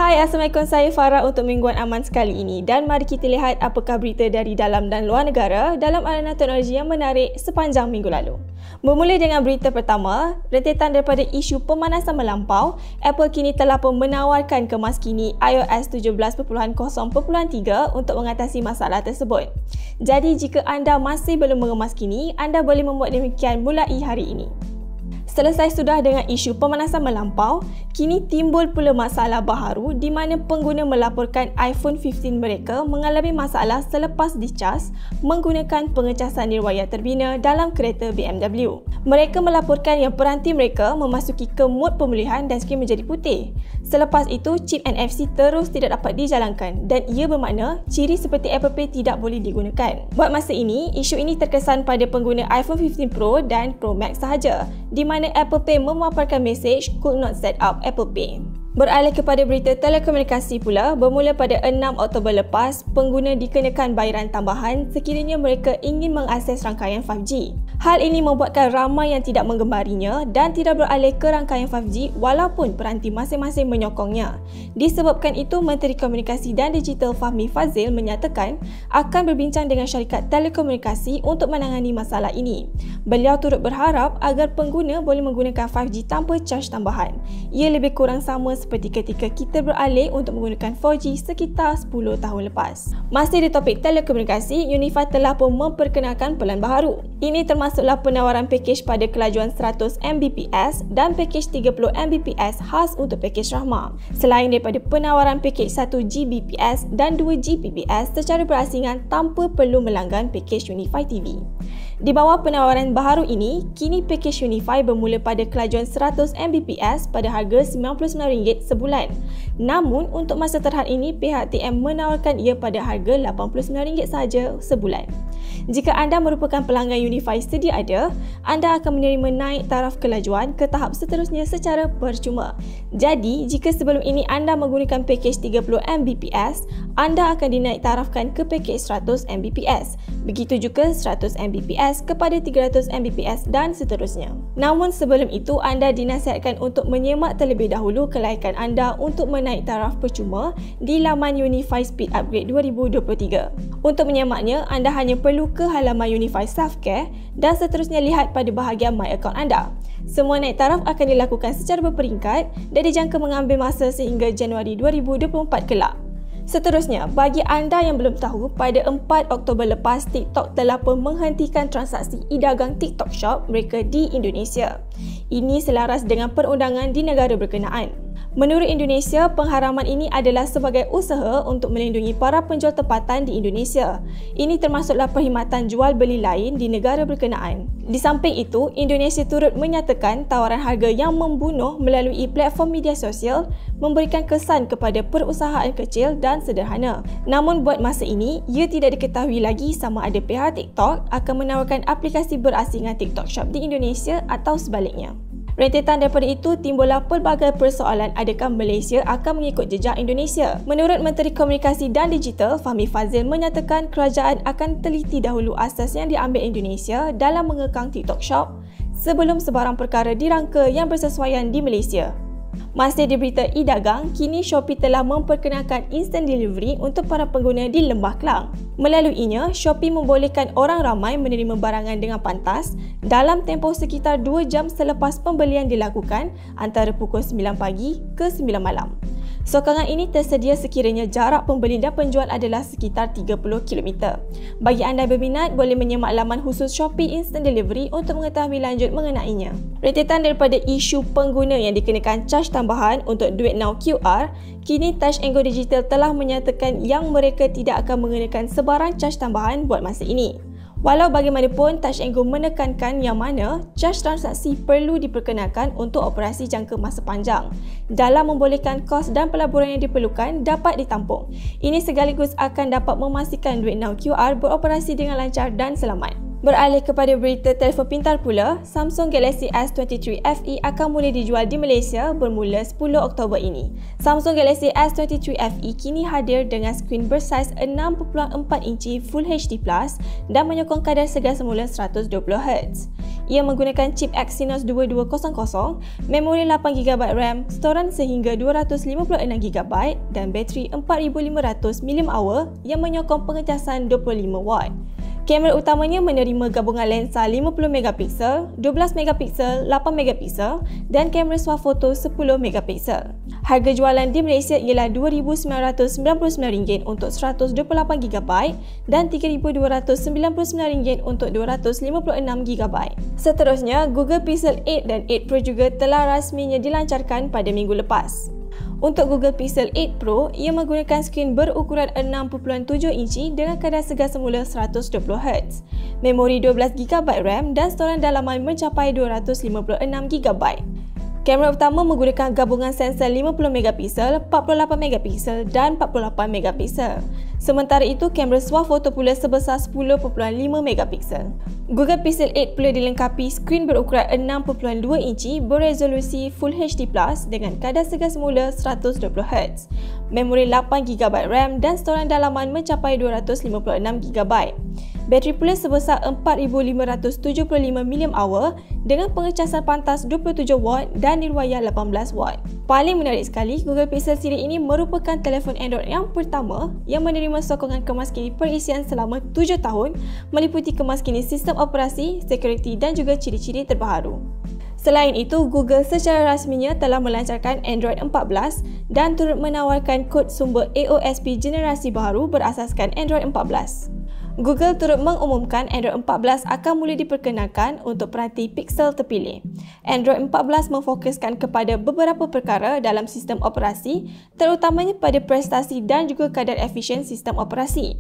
Hai, Assalamualaikum. Saya Farah untuk Mingguan Aman sekali ini dan mari kita lihat apakah berita dari dalam dan luar negara dalam arena teknologi yang menarik sepanjang minggu lalu. Bermula dengan berita pertama, rentetan daripada isu pemanasan melampau, Apple kini telah pun menawarkan kemaskini iOS 17.0.3 untuk mengatasi masalah tersebut. Jadi jika anda masih belum mengemaskini, anda boleh membuat demikian mulai hari ini. Selesai sudah dengan isu pemanasan melampau, kini timbul pula masalah baharu di mana pengguna melaporkan iPhone 15 mereka mengalami masalah selepas dicas menggunakan pengecasan nirwaya terbina dalam kereta BMW. Mereka melaporkan yang peranti mereka memasuki ke mod pemulihan dan skrin menjadi putih. Selepas itu, chip NFC terus tidak dapat dijalankan dan ia bermakna ciri seperti Apple Pay tidak boleh digunakan. Buat masa ini, isu ini terkesan pada pengguna iPhone 15 Pro dan Pro Max sahaja, di mana Apple Pay memaparkan mesej could not set up Apple Pay. Beralih kepada berita telekomunikasi pula, bermula pada 6 Oktober lepas, pengguna dikenakan bayaran tambahan sekiranya mereka ingin mengakses rangkaian 5G. Hal ini membuatkan ramai yang tidak menggembarinya dan tidak beralih ke rangkaian 5G walaupun peranti masing-masing menyokongnya. Disebabkan itu, Menteri Komunikasi dan Digital Fahmi Fadzil menyatakan akan berbincang dengan syarikat telekomunikasi untuk menangani masalah ini. Beliau turut berharap agar pengguna boleh menggunakan 5G tanpa caj tambahan. Ia lebih kurang sama seperti ketika kita beralih untuk menggunakan 4G sekitar 10 tahun lepas. Masih di topik telekomunikasi, Unify telah pun memperkenalkan pelan baharu. Ini termasuklah penawaran pakej pada kelajuan 100 Mbps dan pakej 30 Mbps khas untuk pakej Rahmah. Selain daripada penawaran pakej 1 Gbps dan 2 Gbps secara berasingan tanpa perlu melanggan pakej Unify TV. Di bawah penawaran baharu ini, kini pakej Unify bermula pada kelajuan 100 Mbps pada harga RM99 sebulan. Namun, untuk masa terhad ini, pihak TM menawarkan ia pada harga RM89 sahaja sebulan. Jika anda merupakan pelanggan Unify sedia ada, anda akan menerima naik taraf kelajuan ke tahap seterusnya secara percuma. Jadi, jika sebelum ini anda menggunakan pakej 30 Mbps, anda akan dinaik tarafkan ke pakej 100 Mbps. Begitu juga 100 Mbps kepada 300 Mbps dan seterusnya. Namun sebelum itu, anda dinasihatkan untuk menyemak terlebih dahulu kelayakan anda untuk menaik taraf percuma di laman Unify Speed Upgrade 2023. Untuk menyemaknya, anda hanya perlu ke halaman Unify Self-Care dan seterusnya lihat pada bahagian My Account anda. Semua naik taraf akan dilakukan secara berperingkat dan dijangka mengambil masa sehingga Januari 2024 kelak. Seterusnya, bagi anda yang belum tahu, pada 4 Oktober lepas, TikTok telah pun menghentikan transaksi e-dagang TikTok Shop mereka di Indonesia. Ini selaras dengan perundangan di negara berkenaan. Menurut Indonesia, pengharaman ini adalah sebagai usaha untuk melindungi para penjual tempatan di Indonesia. Ini termasuklah perkhidmatan jual beli lain di negara berkenaan. Di samping itu, Indonesia turut menyatakan tawaran harga yang membunuh melalui platform media sosial memberikan kesan kepada perusahaan kecil dan sederhana. Namun buat masa ini, ia tidak diketahui lagi sama ada pihak TikTok akan menawarkan aplikasi berasingan TikTok Shop di Indonesia atau sebaliknya. Rentetan daripada itu, timbullah pelbagai persoalan adakah Malaysia akan mengikut jejak Indonesia. Menurut Menteri Komunikasi dan Digital, Fahmi Fadzil menyatakan kerajaan akan teliti dahulu asas yang diambil Indonesia dalam mengekang TikTok Shop sebelum sebarang perkara dirangka yang bersesuaian di Malaysia. Masih di berita e-dagang, kini Shopee telah memperkenalkan instant delivery untuk para pengguna di Lembah Kelang. Melaluinya, Shopee membolehkan orang ramai menerima barangan dengan pantas dalam tempoh sekitar 2 jam selepas pembelian dilakukan antara pukul 9 pagi ke 9 malam. Sokongan ini tersedia sekiranya jarak pembeli dan penjual adalah sekitar 30 km. Bagi anda yang berminat, boleh menyemak laman khusus Shopee Instant Delivery untuk mengetahui lanjut mengenainya. Rentetan daripada isu pengguna yang dikenakan caj tambahan untuk Duit Now QR, kini Touch 'n Go Digital telah menyatakan yang mereka tidak akan mengenakan sebarang caj tambahan buat masa ini. Walau bagaimanapun, Touch 'n Go menekankan yang mana caj transaksi perlu diperkenalkan untuk operasi jangka masa panjang dalam membolehkan kos dan pelaburan yang diperlukan dapat ditampung. Ini sekaligus akan dapat memastikan Duit Now QR beroperasi dengan lancar dan selamat. Beralih kepada berita telefon pintar pula, Samsung Galaxy S23 FE akan mula dijual di Malaysia bermula 10 Oktober ini. Samsung Galaxy S23 FE kini hadir dengan skrin bersaiz 6.4 inci Full HD Plus dan menyokong kadar segar semula 120Hz. Ia menggunakan chip Exynos 2200, memori 8GB RAM, storan sehingga 256GB dan bateri 4500 mAh yang menyokong pengecasan 25W. Kamera utamanya menerima gabungan lensa 50MP, 12MP, 8MP dan kamera swafoto 10MP. Harga jualan di Malaysia ialah RM2,999 untuk 128GB dan RM3,299 untuk 256GB. Seterusnya, Google Pixel 8 dan 8 Pro juga telah rasminya dilancarkan pada minggu lepas. Untuk Google Pixel 8 Pro, ia menggunakan skrin berukuran 6.7 inci dengan kadar segar semula 120Hz, memori 12GB RAM dan storan dalaman mencapai 256GB. Kamera utama menggunakan gabungan sensor 50MP, 48MP dan 48MP. Sementara itu, kamera swafoto pula sebesar 10.5MP. Google Pixel 8 pula dilengkapi skrin berukuran 6.2 inci beresolusi Full HD+ dengan kadar segar semula 120Hz, memori 8GB RAM dan storan dalaman mencapai 256GB. Bateri pula sebesar 4575 mAh dengan pengecasan pantas 27W dan nirwaya 18W. Paling menarik sekali, Google Pixel siri ini merupakan telefon Android yang pertama yang menerima sokongan kemaskini perisian selama 7 tahun meliputi kemaskini sistem operasi, security dan juga ciri-ciri terbaru. Selain itu, Google secara rasminya telah melancarkan Android 14 dan turut menawarkan kod sumber AOSP generasi baru berasaskan Android 14. Google turut mengumumkan Android 14 akan mula diperkenalkan untuk peranti Pixel terpilih. Android 14 memfokuskan kepada beberapa perkara dalam sistem operasi, terutamanya pada prestasi dan juga kadar efisien sistem operasi.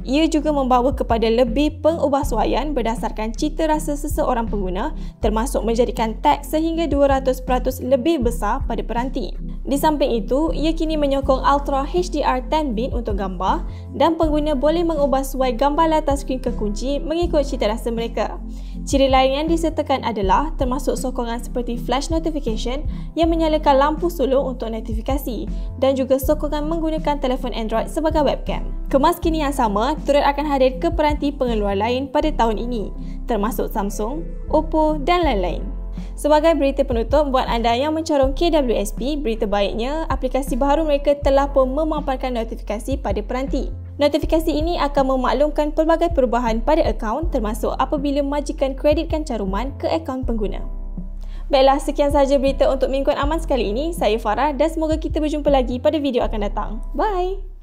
Ia juga membawa kepada lebih pengubahsuaian berdasarkan cita rasa seseorang pengguna, termasuk menjadikan tag sehingga 200% lebih besar pada peranti. Di samping itu, ia kini menyokong Ultra HDR 10-bit untuk gambar dan pengguna boleh mengubahsuai gambar latar skrin kekunci mengikut cita rasa mereka. Ciri lain yang disertakan adalah termasuk sokongan seperti flash notification yang menyalakan lampu sulur untuk notifikasi dan juga sokongan menggunakan telefon Android sebagai webcam. Kemaskini yang sama turut akan hadir ke peranti pengeluar lain pada tahun ini, termasuk Samsung, Oppo dan lain-lain. Sebagai berita penutup, buat anda yang mencorong KWSP, berita baiknya aplikasi baru mereka telah pun memaparkan notifikasi pada peranti. Notifikasi ini akan memaklumkan pelbagai perubahan pada akaun termasuk apabila majikan kreditkan caruman ke akaun pengguna. Baiklah, sekian sahaja berita untuk mingguan aman sekali ini. Saya Farah dan semoga kita berjumpa lagi pada video akan datang. Bye!